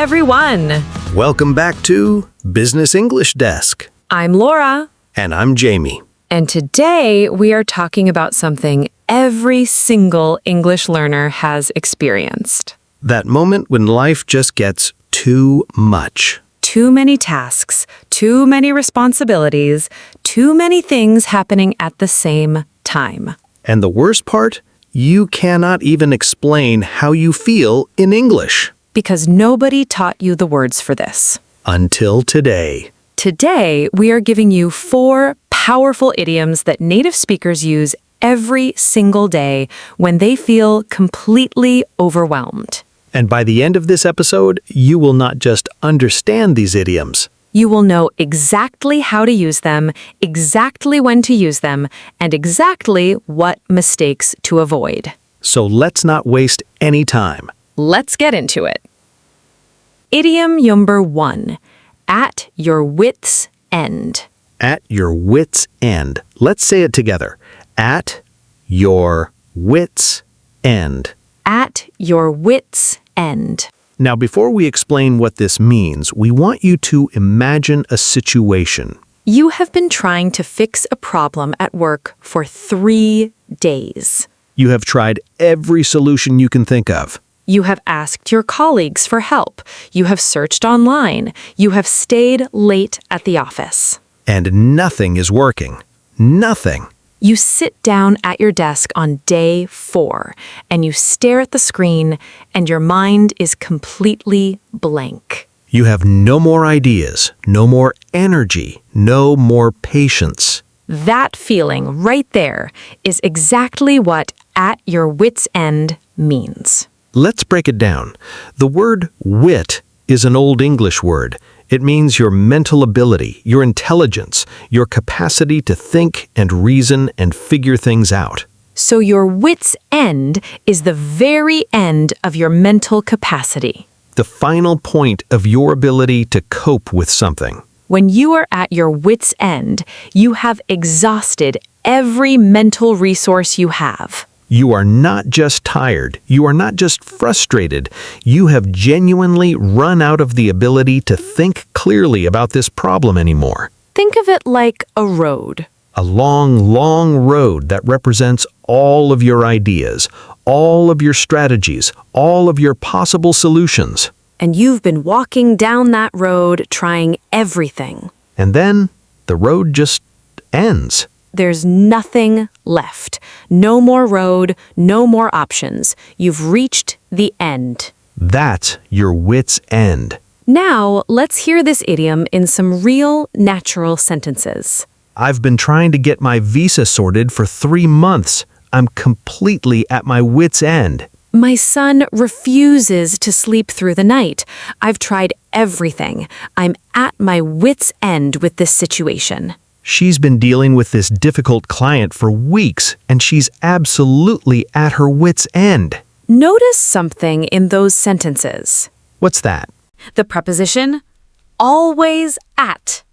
everyone! Welcome back to Business English Desk. I'm Laura. And I'm Jamie. And today we are talking about something every single English learner has experienced. That moment when life just gets too much. Too many tasks, too many responsibilities, too many things happening at the same time. And the worst part? You cannot even explain how you feel in English. Because nobody taught you the words for this. Until today. Today, we are giving you 4 powerful idioms that native speakers use every single day when they feel completely overwhelmed. And by the end of this episode, you will not just understand these idioms. You will know exactly how to use them, exactly when to use them, and exactly what mistakes to avoid. So let's not waste any time. Let's get into it. Idiom number 1, at your wit's end. At your wit's end. Let's say it together. At your wit's end. At your wit's end. Now, before we explain what this means, we want you to imagine a situation. You have been trying to fix a problem at work for 3 days. You have tried every solution you can think of. You have asked your colleagues for help. You have searched online. You have stayed late at the office. And nothing is working. Nothing. You sit down at your desk on day 4, and you stare at the screen, and your mind is completely blank. You have no more ideas, no more energy, no more patience. That feeling right there is exactly what at your wit's end means. Let's break it down. The word wit is an Old English word. It means your mental ability, your intelligence, your capacity to think and reason and figure things out. So your wit's end is the very end of your mental capacity. The final point of your ability to cope with something. When you are at your wit's end, you have exhausted every mental resource you have. You are not just tired. You are not just frustrated. You have genuinely run out of the ability to think clearly about this problem anymore. Think of it like a road. A long, long road that represents all of your ideas, all of your strategies, all of your possible solutions. And you've been walking down that road trying everything. And then the road just ends. There's nothing left. No more road, no more options. You've reached the end. That's your wit's end. Now, let's hear this idiom in some real, natural sentences. I've been trying to get my visa sorted for 3 months. I'm completely at my wit's end. My son refuses to sleep through the night. I've tried everything. I'm at my wit's end with this situation. She's been dealing with this difficult client for weeks, and she's absolutely at her wit's end. Notice something in those sentences. What's that? The preposition, always at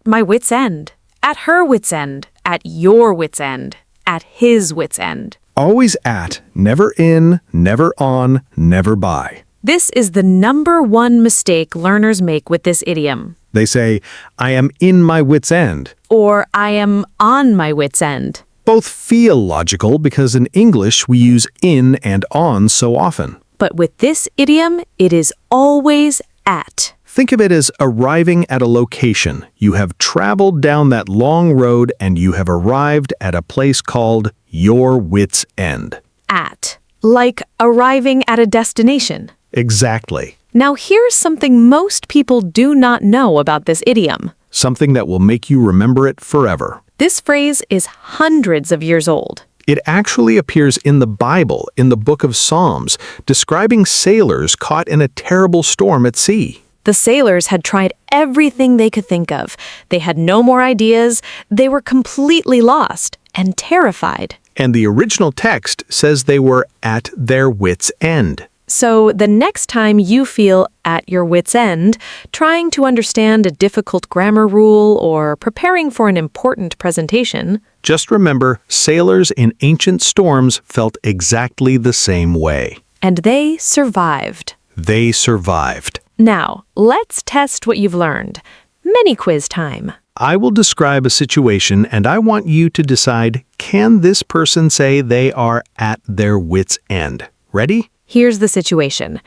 my wit's end, at her wit's end, at your wit's end, at his wit's end. Always at, never in, never on, never by. This is the number 1 mistake learners make with this idiom. They say, I am in my wit's end. Or I am on my wit's end. Both feel logical because in English we use in and on so often. But with this idiom, it is always at. Think of it as arriving at a location. You have traveled down that long road and you have arrived at a place called your wit's end. At. Like arriving at a destination. Exactly. Now here's something most people do not know about this idiom. Something that will make you remember it forever. This phrase is hundreds of years old. It actually appears in the Bible, in the book of Psalms, describing sailors caught in a terrible storm at sea. The sailors had tried everything they could think of. They had no more ideas. They were completely lost and terrified. And the original text says they were at their wit's end. So the next time you feel at your wit's end, trying to understand a difficult grammar rule or preparing for an important presentation, just remember, sailors in ancient storms felt exactly the same way. And they survived. They survived. Now, let's test what you've learned. Mini quiz time. I will describe a situation and I want you to decide, can this person say they are at their wits' end? Ready? Here's the situation.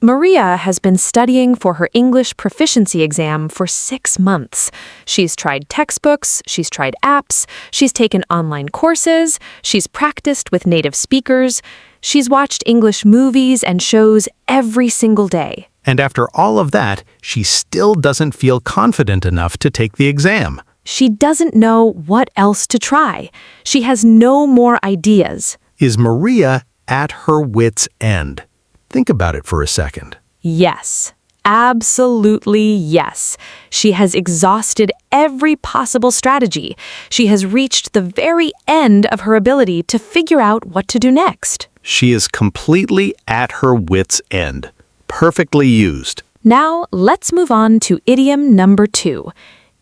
Maria has been studying for her English proficiency exam for 6 months. She's tried textbooks, she's tried apps, she's taken online courses, she's practiced with native speakers, she's watched English movies and shows every single day. And after all of that, she still doesn't feel confident enough to take the exam. She doesn't know what else to try. She has no more ideas. Is Maria at her wits' end? Think about it for a second. Yes, absolutely yes. She has exhausted every possible strategy. She has reached the very end of her ability to figure out what to do next. She is completely at her wits' end. Perfectly used. Now, let's move on to idiom number 2.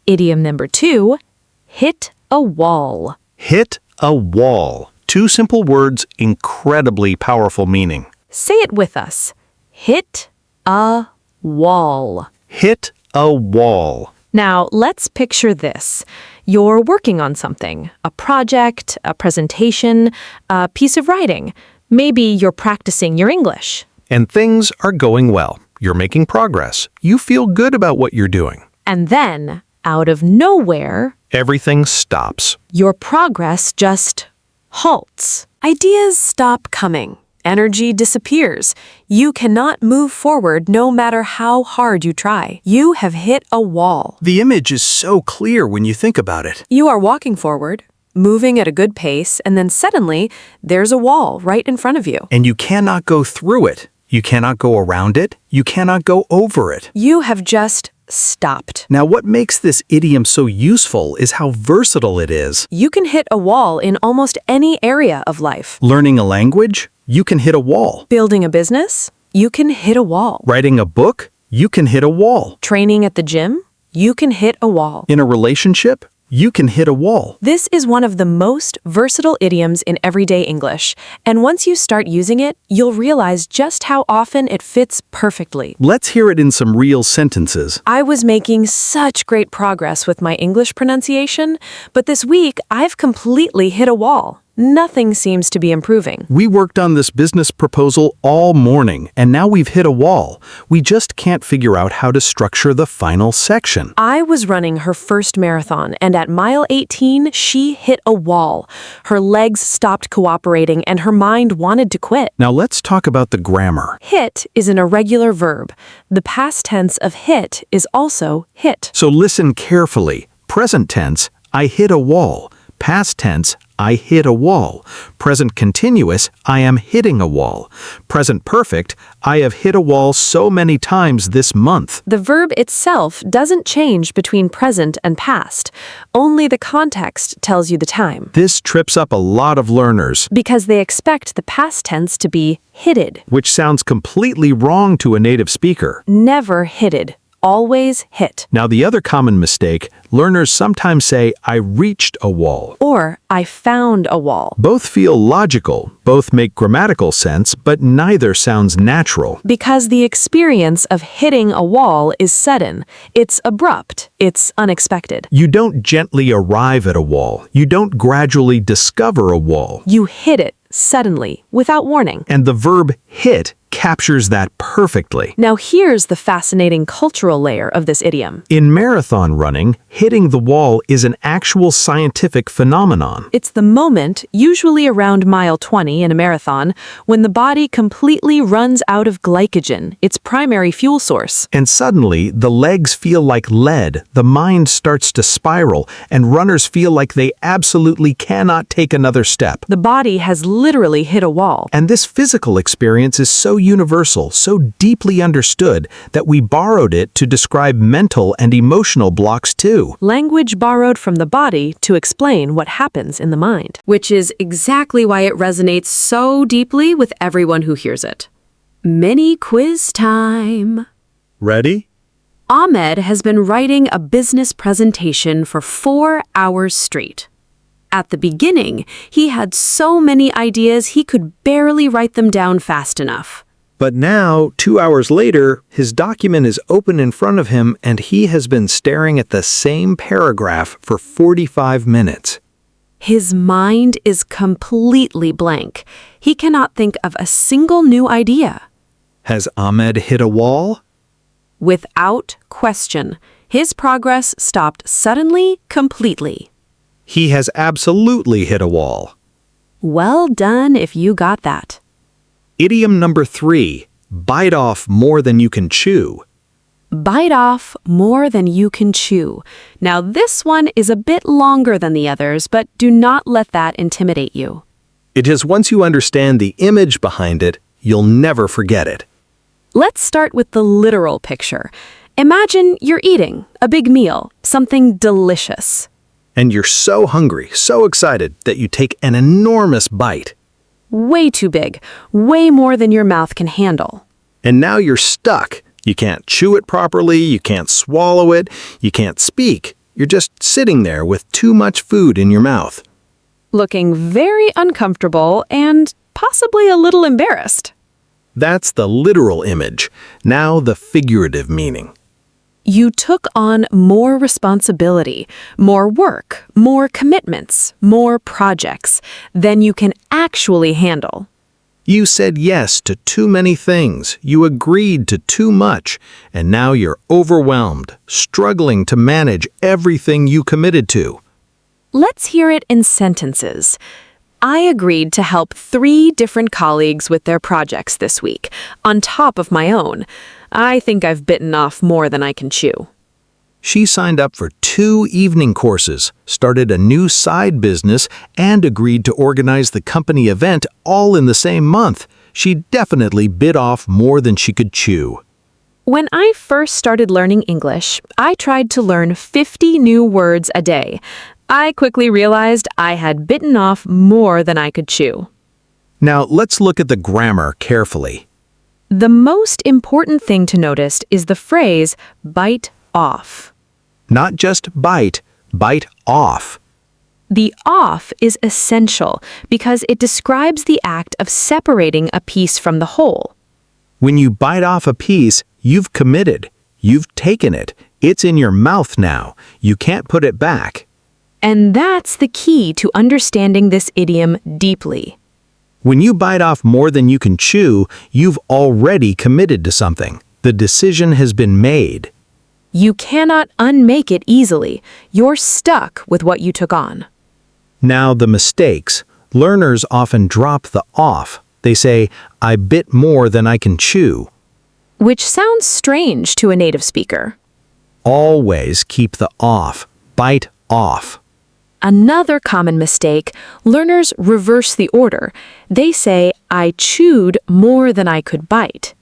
Idiom number 2, hit a wall. Hit a wall. 2 simple words, incredibly powerful meaning. Say it with us. Hit a wall. Hit a wall. Now, let's picture this. You're working on something, a project, a presentation, a piece of writing. Maybe you're practicing your English. And things are going well. You're making progress. You feel good about what you're doing. And then, out of nowhere, Everything stops. your progress just halts. Ideas stop coming. Energy disappears. You cannot move forward no matter how hard you try. You have hit a wall. The image is so clear when you think about it. You are walking forward, moving at a good pace, and then suddenly there's a wall right in front of you. And you cannot go through it. You cannot go around it. You cannot go over it. You have just stopped. Now, what makes this idiom so useful is how versatile it is. You can hit a wall in almost any area of life. Learning a language, you can hit a wall. Building a business, you can hit a wall. Writing a book, you can hit a wall. Training at the gym, you can hit a wall. In a relationship, you can hit a wall. This is one of the most versatile idioms in everyday English, and once you start using it, you'll realize just how often it fits perfectly. Let's hear it in some real sentences. I was making such great progress with my English pronunciation, but this week I've completely hit a wall. Nothing seems to be improving. We worked on this business proposal all morning, and now we've hit a wall. We just can't figure out how to structure the final section. I was running her first marathon, and at mile 18, she hit a wall. Her legs stopped cooperating, and her mind wanted to quit. Now let's talk about the grammar. Hit is an irregular verb. The past tense of hit is also hit. So listen carefully. Present tense, I hit a wall. Past tense, I hit a wall. Present continuous, I am hitting a wall. Present perfect, I have hit a wall so many times this month. The verb itself doesn't change between present and past. Only the context tells you the time. This trips up a lot of learners, Because they expect the past tense to be hitted. which sounds completely wrong to a native speaker. Never hitted. Always hit. Now, the other common mistake, learners sometimes say, I reached a wall. Or I found a wall. Both feel logical, both make grammatical sense, but neither sounds natural. Because the experience of hitting a wall is sudden. It's abrupt. It's unexpected. You don't gently arrive at a wall. You don't gradually discover a wall. You hit it suddenly, without warning. And the verb hit captures that perfectly. Now here's the fascinating cultural layer of this idiom. In marathon running, hitting the wall is an actual scientific phenomenon. It's the moment, usually around mile 20 in a marathon, when the body completely runs out of glycogen, its primary fuel source. And suddenly, the legs feel like lead, the mind starts to spiral, and runners feel like they absolutely cannot take another step. The body has literally hit a wall. And this physical experience is so universal, so deeply understood, that we borrowed it to describe mental and emotional blocks too. Language borrowed from the body to explain what happens in the mind. Which is exactly why it resonates so deeply with everyone who hears it. Mini quiz time. Ready? Ahmed has been writing a business presentation for 4 hours straight. At the beginning, he had so many ideas he could barely write them down fast enough. But now, 2 hours later, his document is open in front of him and he has been staring at the same paragraph for 45 minutes. His mind is completely blank. He cannot think of a single new idea. Has Ahmed hit a wall? Without question, his progress stopped suddenly, completely. He has absolutely hit a wall. Well done if you got that. Idiom number 3, bite off more than you can chew. Bite off more than you can chew. Now this one is a bit longer than the others, but do not let that intimidate you. It is once you understand the image behind it, you'll never forget it. Let's start with the literal picture. Imagine you're eating a big meal, something delicious. And you're so hungry, so excited that you take an enormous bite. Way too big, way more than your mouth can handle. And now you're stuck. You can't chew it properly, you can't swallow it, you can't speak. You're just sitting there with too much food in your mouth. Looking very uncomfortable and possibly a little embarrassed. That's the literal image. Now the figurative meaning. You took on more responsibility, more work, more commitments, more projects than you can actually handle. You said yes to too many things, you agreed to too much, and now you're overwhelmed, struggling to manage everything you committed to. Let's hear it in sentences. I agreed to help 3 different colleagues with their projects this week, on top of my own. I think I've bitten off more than I can chew. She signed up for 2 evening courses, started a new side business, and agreed to organize the company event all in the same month. She definitely bit off more than she could chew. When I first started learning English, I tried to learn 50 new words a day. I quickly realized I had bitten off more than I could chew. Now let's look at the grammar carefully. The most important thing to notice is the phrase bite off. Not just bite, bite off. The off is essential because it describes the act of separating a piece from the whole. When you bite off a piece, you've committed. You've taken it. It's in your mouth now. You can't put it back. And that's the key to understanding this idiom deeply. When you bite off more than you can chew, you've already committed to something. The decision has been made. You cannot unmake it easily. You're stuck with what you took on. Now the mistakes. Learners often drop the off. They say, I bit more than I can chew. Which sounds strange to a native speaker. Always keep the off. Bite off. Another common mistake, learners reverse the order. They say, I chewed more than I could bite.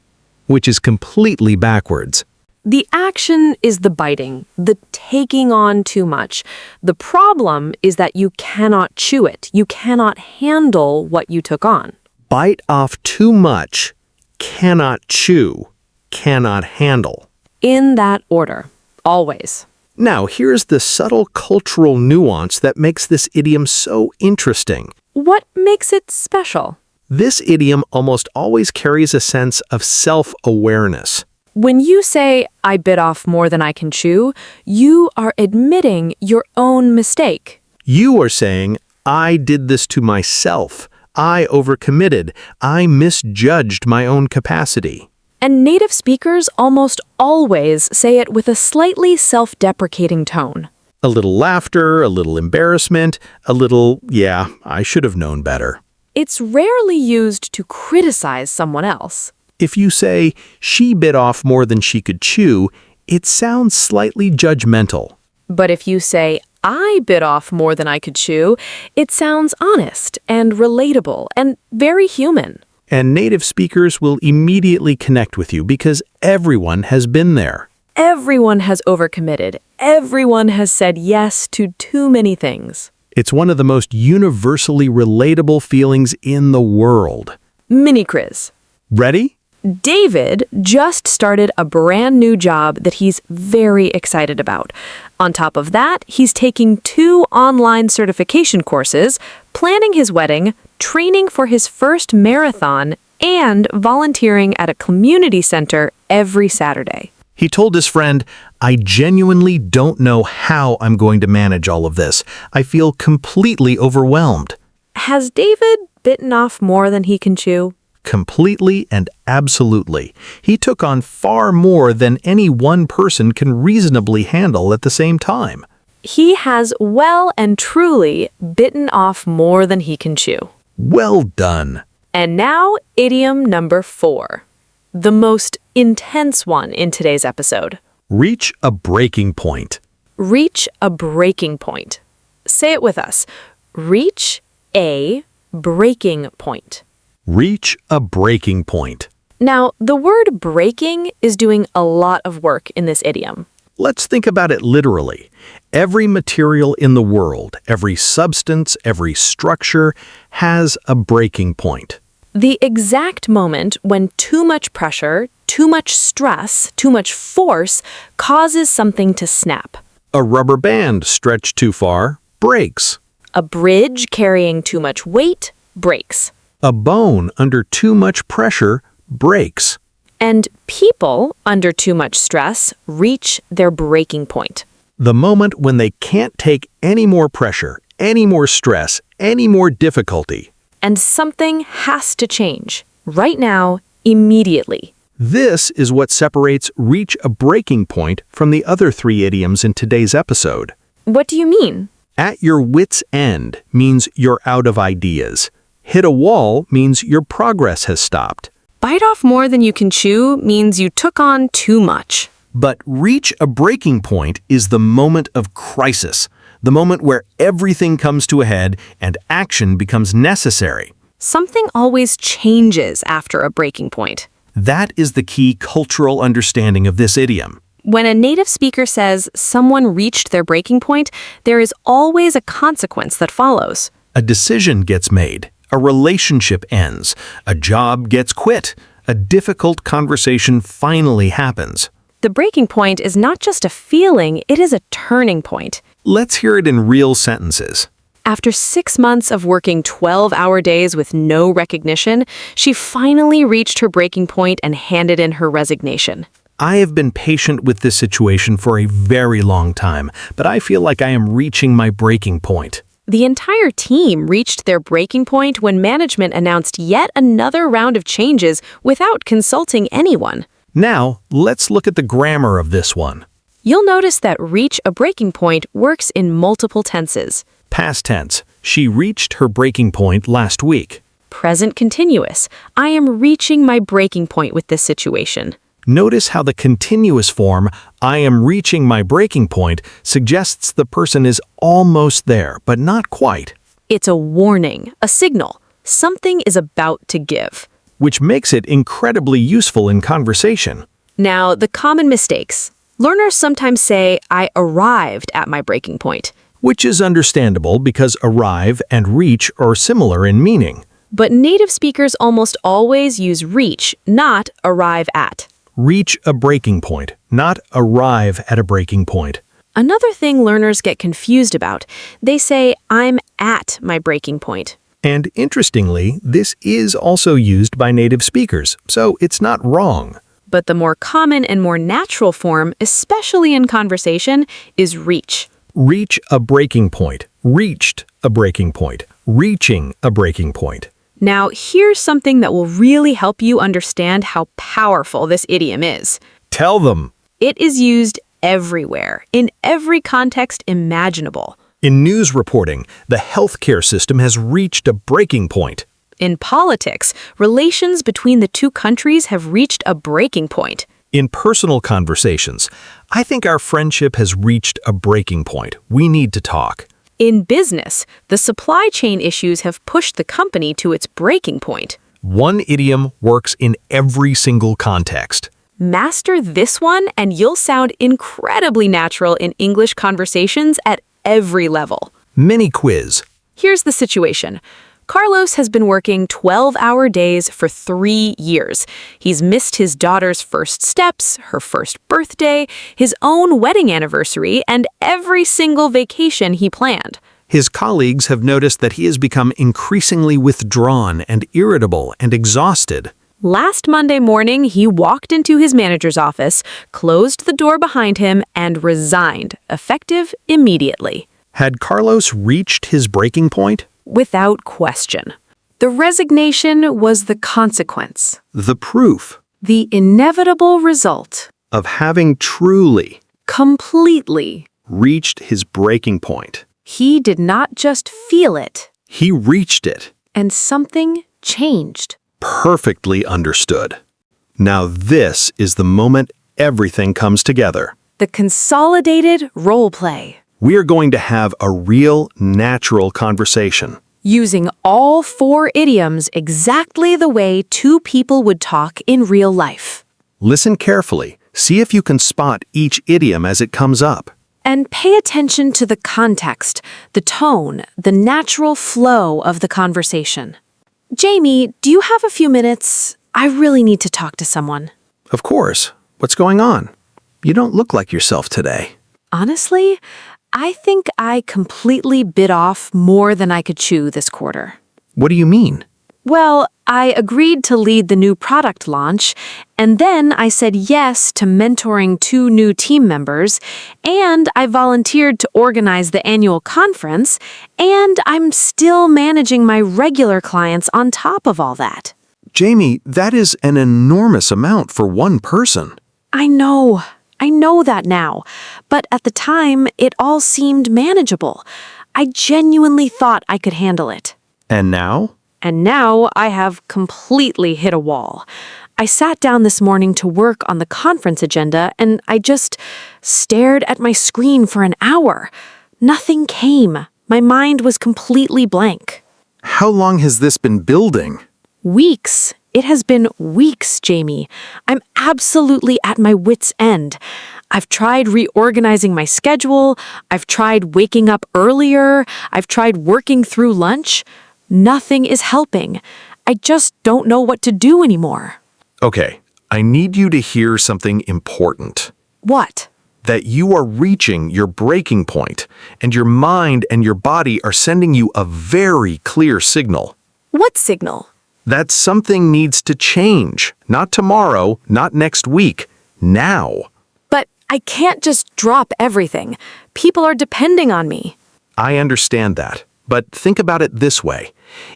Which is completely backwards. The action is the biting, the taking on too much. The problem is that you cannot chew it. You cannot handle what you took on. Bite off too much, cannot chew, cannot handle. In that order, always. Now, here's the subtle cultural nuance that makes this idiom so interesting. What makes it special? This idiom almost always carries a sense of self-awareness. When you say, I bit off more than I can chew, you are admitting your own mistake. You are saying, I did this to myself. I overcommitted. I misjudged my own capacity. And native speakers almost always say it with a slightly self-deprecating tone. A little laughter, a little embarrassment, a little, yeah, I should have known better. It's rarely used to criticize someone else. If you say, she bit off more than she could chew, it sounds slightly judgmental. But if you say, I bit off more than I could chew, it sounds honest and relatable and very human. And native speakers will immediately connect with you because everyone has been there. Everyone has overcommitted. Everyone has said yes to too many things. It's one of the most universally relatable feelings in the world. Mini quiz. Ready? David just started a brand new job that he's very excited about. On top of that, he's taking 2 online certification courses, planning his wedding, training for his first marathon, and volunteering at a community center every Saturday. He told his friend, "I genuinely don't know how I'm going to manage all of this. I feel completely overwhelmed." Has David bitten off more than he can chew? Completely and absolutely. He took on far more than any one person can reasonably handle at the same time. He has well and truly bitten off more than he can chew. Well done. And now, idiom number 4. The most intense one in today's episode. Reach a breaking point. Reach a breaking point. Say it with us. Reach a breaking point. Reach a breaking point. Now, the word breaking is doing a lot of work in this idiom. Let's think about it literally. Every material in the world, every substance, every structure has a breaking point. The exact moment when too much pressure, too much stress, too much force causes something to snap. A rubber band stretched too far breaks. A bridge carrying too much weight breaks. A bone under too much pressure breaks. And people under too much stress reach their breaking point. The moment when they can't take any more pressure, any more stress, any more difficulty. And something has to change. Right now, immediately. This is what separates reach a breaking point from the other 3 idioms in today's episode. What do you mean? At your wit's end means you're out of ideas. Hit a wall means your progress has stopped. Bite off more than you can chew means you took on too much. But reach a breaking point is the moment of crisis, the moment where everything comes to a head and action becomes necessary. Something always changes after a breaking point. That is the key cultural understanding of this idiom. When a native speaker says someone reached their breaking point, there is always a consequence that follows. A decision gets made. A relationship ends. A job gets quit. A difficult conversation finally happens. The breaking point is not just a feeling, it is a turning point. Let's hear it in real sentences. After 6 months of working 12-hour days with no recognition, she finally reached her breaking point and handed in her resignation. I have been patient with this situation for a very long time, but I feel like I am reaching my breaking point. The entire team reached their breaking point when management announced yet another round of changes without consulting anyone. Now, let's look at the grammar of this one. You'll notice that reach a breaking point works in multiple tenses. Past tense. She reached her breaking point last week. Present continuous. I am reaching my breaking point with this situation. Notice how the continuous form, I am reaching my breaking point, suggests the person is almost there, but not quite. It's a warning, a signal. Something is about to give. Which makes it incredibly useful in conversation. Now, the common mistakes. Learners sometimes say, I arrived at my breaking point. Which is understandable because arrive and reach are similar in meaning. But native speakers almost always use reach, not arrive at. Reach a breaking point, not arrive at a breaking point. Another thing learners get confused about, they say, I'm at my breaking point. And interestingly, this is also used by native speakers, so it's not wrong. But the more common and more natural form, especially in conversation, is reach. Reach a breaking point, reached a breaking point, reaching a breaking point. Now, here's something that will really help you understand how powerful this idiom is. Tell them. It is used everywhere, in every context imaginable. In news reporting, the healthcare system has reached a breaking point. In politics, relations between the two countries have reached a breaking point. In personal conversations, I think our friendship has reached a breaking point. We need to talk. In business, the supply chain issues have pushed the company to its breaking point. One idiom works in every single context. Master this one and you'll sound incredibly natural in English conversations at every level. Mini quiz. Here's the situation. Carlos has been working 12-hour days for 3 years. He's missed his daughter's first steps, her first birthday, his own wedding anniversary, and every single vacation he planned. His colleagues have noticed that he has become increasingly withdrawn and irritable and exhausted. Last Monday morning, he walked into his manager's office, closed the door behind him, and resigned, effective immediately. Had Carlos reached his breaking point? Without question. The resignation was the consequence, The proof the inevitable result, of having truly completely. reached his breaking point. He did not just feel it, He reached it. and something changed. Perfectly understood. Now this is the moment everything comes together. The consolidated role play. We are going to have a real, natural conversation. Using all 4 idioms exactly the way 2 people would talk in real life. Listen carefully. See if you can spot each idiom as it comes up. And pay attention to the context, the tone, the natural flow of the conversation. Jamie, do you have a few minutes? I really need to talk to someone. Of course. What's going on? You don't look like yourself today. Honestly, I think I completely bit off more than I could chew this quarter. What do you mean? Well, I agreed to lead the new product launch, and then I said yes to mentoring 2 new team members, and I volunteered to organize the annual conference, and I'm still managing my regular clients on top of all that. Jamie, that is an enormous amount for one person. I know that now, but at the time, it all seemed manageable. I genuinely thought I could handle it. And now? And now I have completely hit a wall. I sat down this morning to work on the conference agenda and I just stared at my screen for an hour. Nothing came. My mind was completely blank. How long has this been building? Weeks. It has been weeks, Jamie. I'm absolutely at my wit's end. I've tried reorganizing my schedule. I've tried waking up earlier. I've tried working through lunch. Nothing is helping. I just don't know what to do anymore. Okay, I need you to hear something important. What? That you are reaching your breaking point, and your mind and your body are sending you a very clear signal. What signal? That something needs to change. Not tomorrow, not next week. Now. But I can't just drop everything. People are depending on me. I understand that. But think about it this way.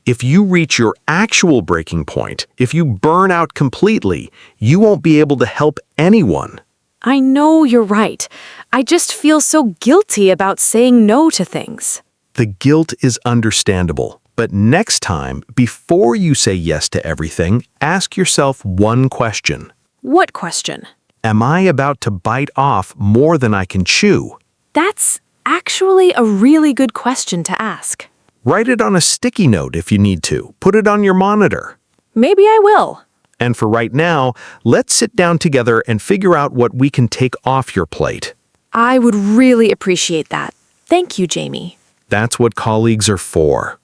If you reach your actual breaking point, if you burn out completely, you won't be able to help anyone. I know you're right. I just feel so guilty about saying no to things. The guilt is understandable. But next time, before you say yes to everything, ask yourself one question. What question? Am I about to bite off more than I can chew? That's actually a really good question to ask. Write it on a sticky note if you need to. Put it on your monitor. Maybe I will. And for right now, let's sit down together and figure out what we can take off your plate. I would really appreciate that. Thank you, Jamie. That's what colleagues are for.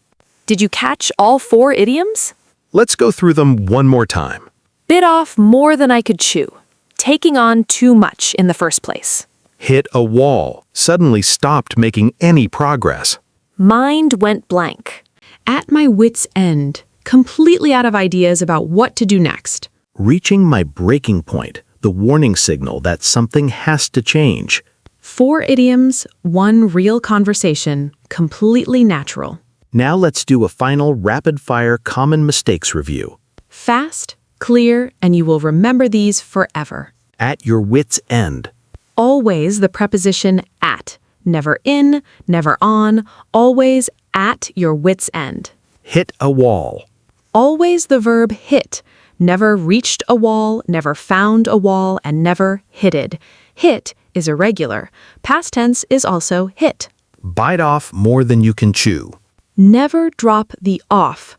Did you catch all 4 idioms? Let's go through them one more time. Bit off more than I could chew. Taking on too much in the first place. Hit a wall. Suddenly stopped making any progress. Mind went blank. At my wit's end. Completely out of ideas about what to do next. Reaching my breaking point, the warning signal that something has to change. 4 idioms, 1 real conversation, completely natural. Now let's do a final rapid-fire common mistakes review. Fast, clear, and you will remember these forever. At your wit's end. Always the preposition at. Never in, never on, always at your wit's end. Hit a wall. Always the verb hit. Never reached a wall, never found a wall, and never hitted. Hit is irregular. Past tense is also hit. Bite off more than you can chew. Never drop the off.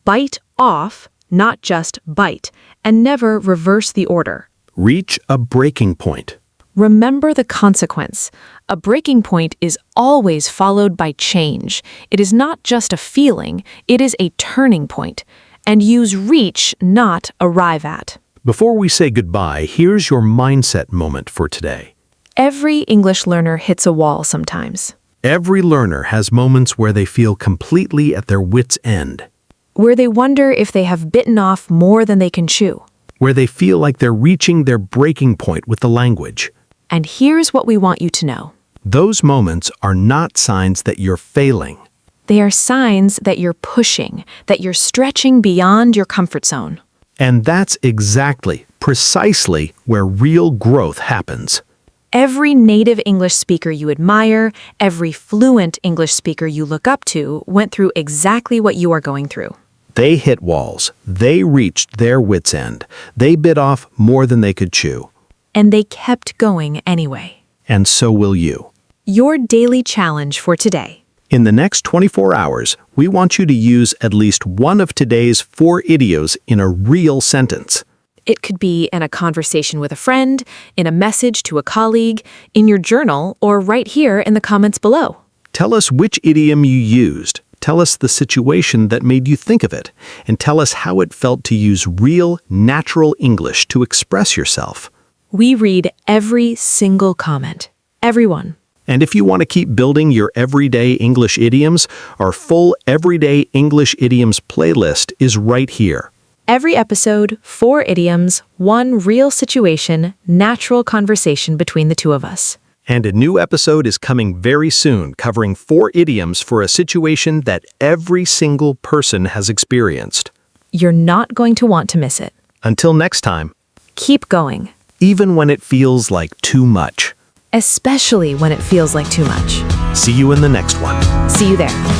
Bite off, not just bite, and never reverse the order. Reach a breaking point. Remember the consequence. A breaking point is always followed by change. It is not just a feeling, it is a turning point. And use reach, not arrive at. Before we say goodbye, here's your mindset moment for today. Every English learner hits a wall sometimes. Every learner has moments where they feel completely at their wits' end, Where they wonder if they have bitten off more than they can chew. where they feel like they're reaching their breaking point with the language. And here's what we want you to know. Those moments are not signs that you're failing. They are signs that you're pushing, that you're stretching beyond your comfort zone. And that's exactly, precisely where real growth happens. Every native English speaker you admire, every fluent English speaker you look up to, went through exactly what you are going through. They hit walls. They reached their wits' end. They bit off more than they could chew. And they kept going anyway. And so will you. Your daily challenge for today. In the next 24 hours, we want you to use at least one of today's 4 idioms in a real sentence. It could be in a conversation with a friend, in a message to a colleague, in your journal, or right here in the comments below. Tell us which idiom you used. Tell us the situation that made you think of it. And tell us how it felt to use real, natural English to express yourself. We read every single comment. Everyone. And if you want to keep building your everyday English idioms, our full Everyday English Idioms playlist is right here. Every episode, 4 idioms, 1 real situation, natural conversation between the two of us. And a new episode is coming very soon, covering 4 idioms for a situation that every single person has experienced. You're not going to want to miss it. Until next time, Keep going, even when it feels like too much. especially when it feels like too much. See you in the next one. See you there.